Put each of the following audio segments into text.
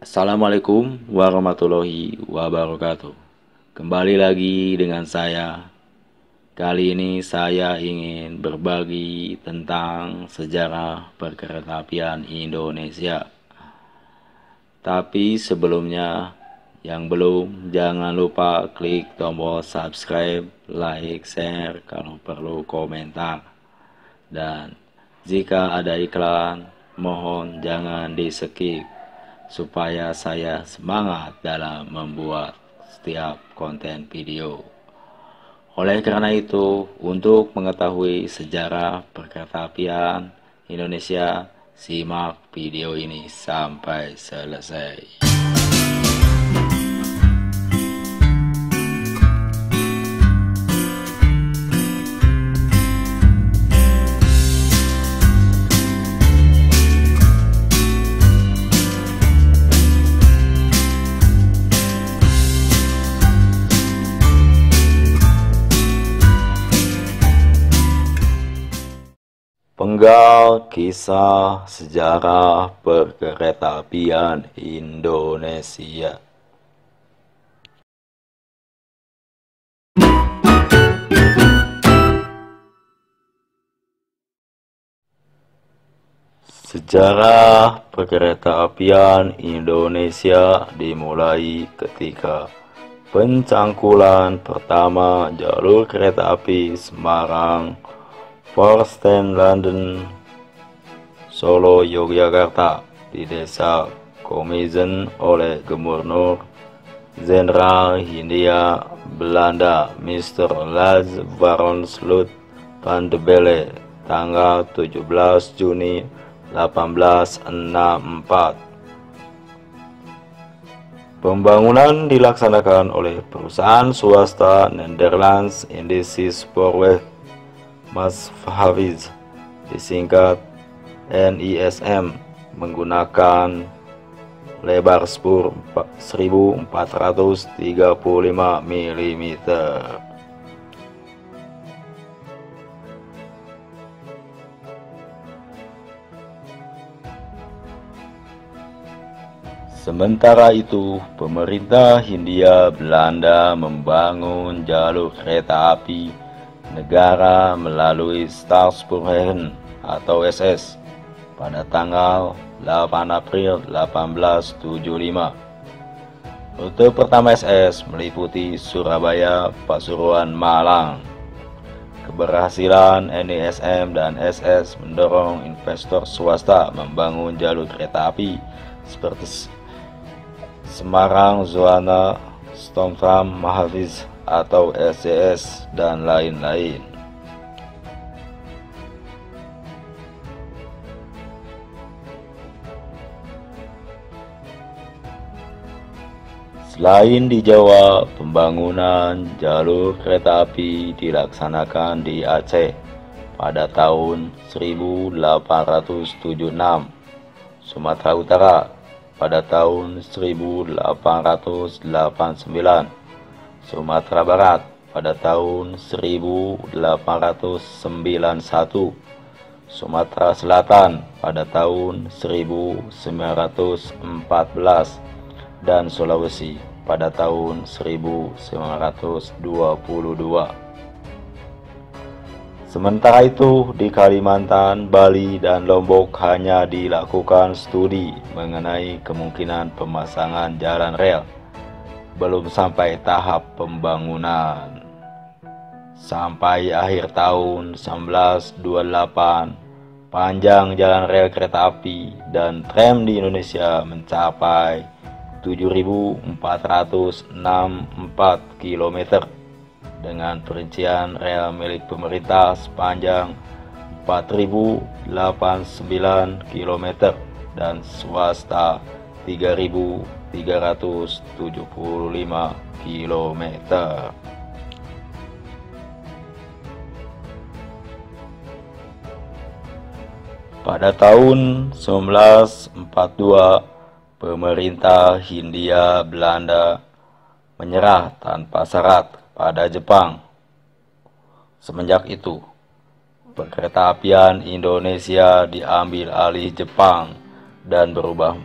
Assalamualaikum warahmatullahi wabarakatuh. Kembali lagi dengan saya. Kali ini saya ingin berbagi tentang sejarah perkeretaapian Indonesia. Tapi sebelumnya, yang belum, jangan lupa klik tombol subscribe, like, share, kalau perlu komentar. Dan jika ada iklan, mohon jangan di-skip supaya saya semangat dalam membuat setiap konten video. Oleh karena itu, untuk mengetahui sejarah perkeretaapian Indonesia, simak video ini sampai selesai. Penggal kisah sejarah perkeretaapian Indonesia. Sejarah perkeretaapian Indonesia dimulai ketika pencangkulan pertama jalur kereta api Semarang, Forsten, London, Solo, Yogyakarta di desa Komezen oleh Gubernur Jenderal Hindia Belanda Mr. Laz Baron Slut van de Belle tanggal 17 Juni 1864. Pembangunan dilaksanakan oleh perusahaan swasta Nederlands Indische Spoorweg Maatschappij disingkat NISM menggunakan lebar spur 1435 mm. Sementara itu, pemerintah Hindia Belanda membangun jalur kereta api negara melalui Stadspoorwegen atau SS pada tanggal 8 April 1875. Rute pertama SS meliputi Surabaya, Pasuruan, Malang. Keberhasilan NISM dan SS mendorong investor swasta membangun jalur kereta api seperti Semarang, Zoana, Stomtram, Mahavis atau SCS dan lain-lain. Selain di Jawa, pembangunan jalur kereta api dilaksanakan di Aceh pada tahun 1876, Sumatera Utara pada tahun 1889, Sumatera Barat pada tahun 1891, Sumatera Selatan pada tahun 1914, dan Sulawesi pada tahun 1922. Sementara itu, di Kalimantan, Bali, dan Lombok hanya dilakukan studi mengenai kemungkinan pemasangan jalan rel, belum sampai tahap pembangunan. Sampai akhir tahun 1928, panjang jalan rel kereta api dan tram di Indonesia mencapai 7.464 km dengan perincian rel milik pemerintah sepanjang 4.089 km dan swasta 3.375 km. Pada tahun 1942, pemerintah Hindia Belanda menyerah tanpa syarat pada Jepang. Semenjak itu, perkeretaapian Indonesia diambil alih Jepang dan berubah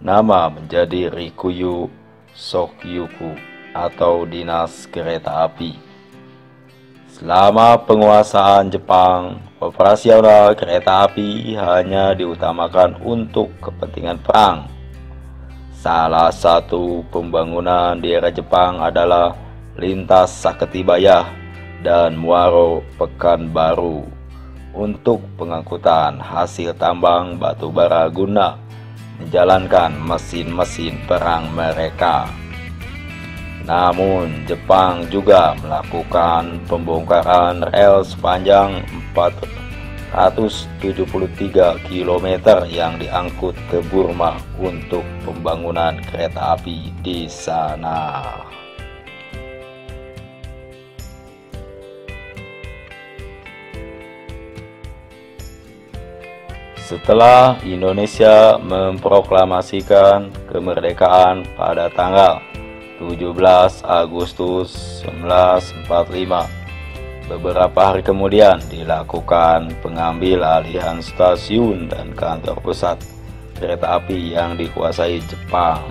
nama menjadi Rikuyu Sokyuku atau Dinas Kereta Api. Selama penguasaan Jepang, operasional kereta api hanya diutamakan untuk kepentingan perang. Salah satu pembangunan di era Jepang adalah lintas Saketibaya dan Muaro Pekanbaru untuk pengangkutan hasil tambang batu bara guna menjalankan mesin-mesin perang mereka. Namun Jepang juga melakukan pembongkaran rel sepanjang 473 km yang diangkut ke Burma untuk pembangunan kereta api di sana. Setelah Indonesia memproklamasikan kemerdekaan pada tanggal 17 Agustus 1945, beberapa hari kemudian dilakukan pengambil alihan stasiun dan kantor pusat kereta api yang dikuasai Jepang.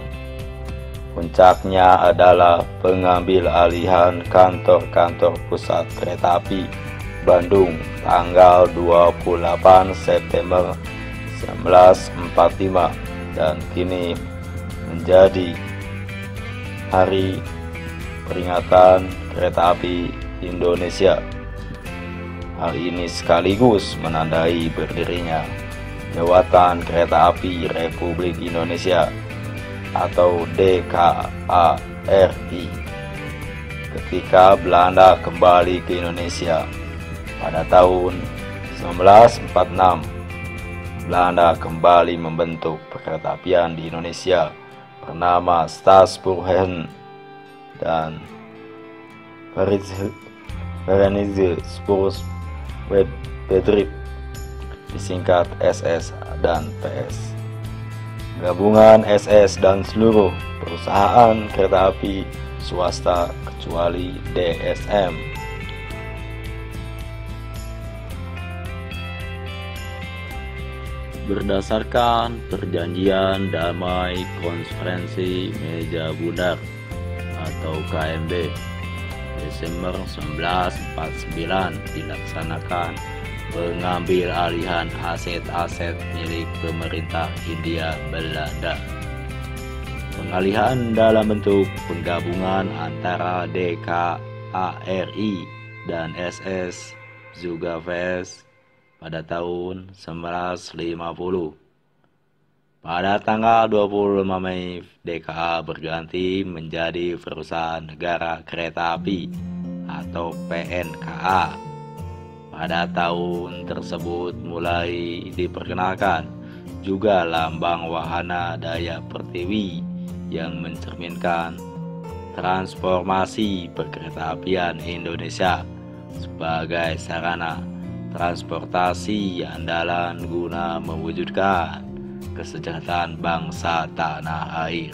Puncaknya adalah pengambil alihan kantor-kantor pusat kereta api Bandung tanggal 28 September 1945 dan kini menjadi Hari Peringatan Kereta Api Indonesia. Hal ini sekaligus menandai berdirinya Jawatan Kereta Api Republik Indonesia atau DKARI ketika Belanda kembali ke Indonesia pada tahun 1946. Belanda kembali membentuk perkeretaapian di Indonesia bernama Staatsbouwvereniging dan Verenigde Spoorwegbedrijf, disingkat SS dan PS. Gabungan SS dan seluruh perusahaan kereta api swasta kecuali DSM. Berdasarkan perjanjian damai konferensi meja bundar atau KMB Desember 1949 dilaksanakan pengambil alihan aset-aset milik pemerintah Hindia Belanda. Pengalihan dalam bentuk penggabungan antara DKARI dan SS juga VS pada tahun 1950. Pada tanggal 25 Mei, DKA berganti menjadi Perusahaan Negara Kereta Api atau PNKA. Pada tahun tersebut mulai diperkenalkan juga lambang wahana daya pertiwi yang mencerminkan transformasi perkeretaapian Indonesia sebagai sarana transportasi andalan guna mewujudkan kesejahteraan bangsa tanah air.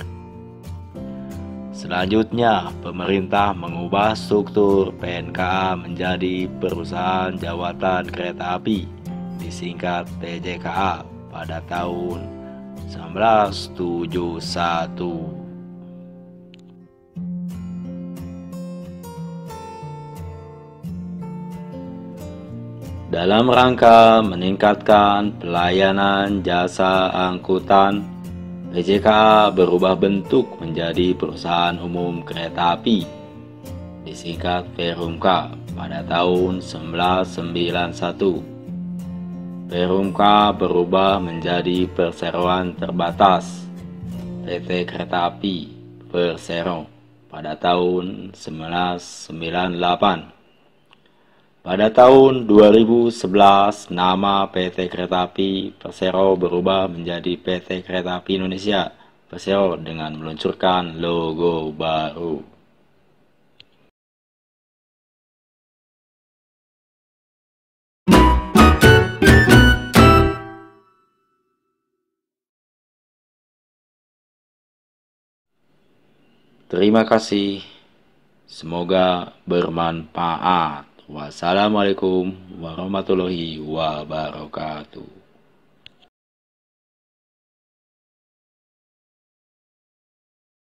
Selanjutnya, pemerintah mengubah struktur PNKA menjadi Perusahaan Jawatan Kereta Api, disingkat PJKA, pada tahun 1971. Dalam rangka meningkatkan pelayanan jasa angkutan, PJKA berubah bentuk menjadi Perusahaan Umum Kereta Api, disingkat Perumka, pada tahun 1991. Perumka berubah menjadi Perseroan Terbatas PT Kereta Api Persero pada tahun 1998. Pada tahun 2011, nama PT Kereta Api Persero berubah menjadi PT Kereta Api Indonesia Persero dengan meluncurkan logo baru. Terima kasih. Semoga bermanfaat. Wassalamualaikum warahmatullahi wabarakatuh.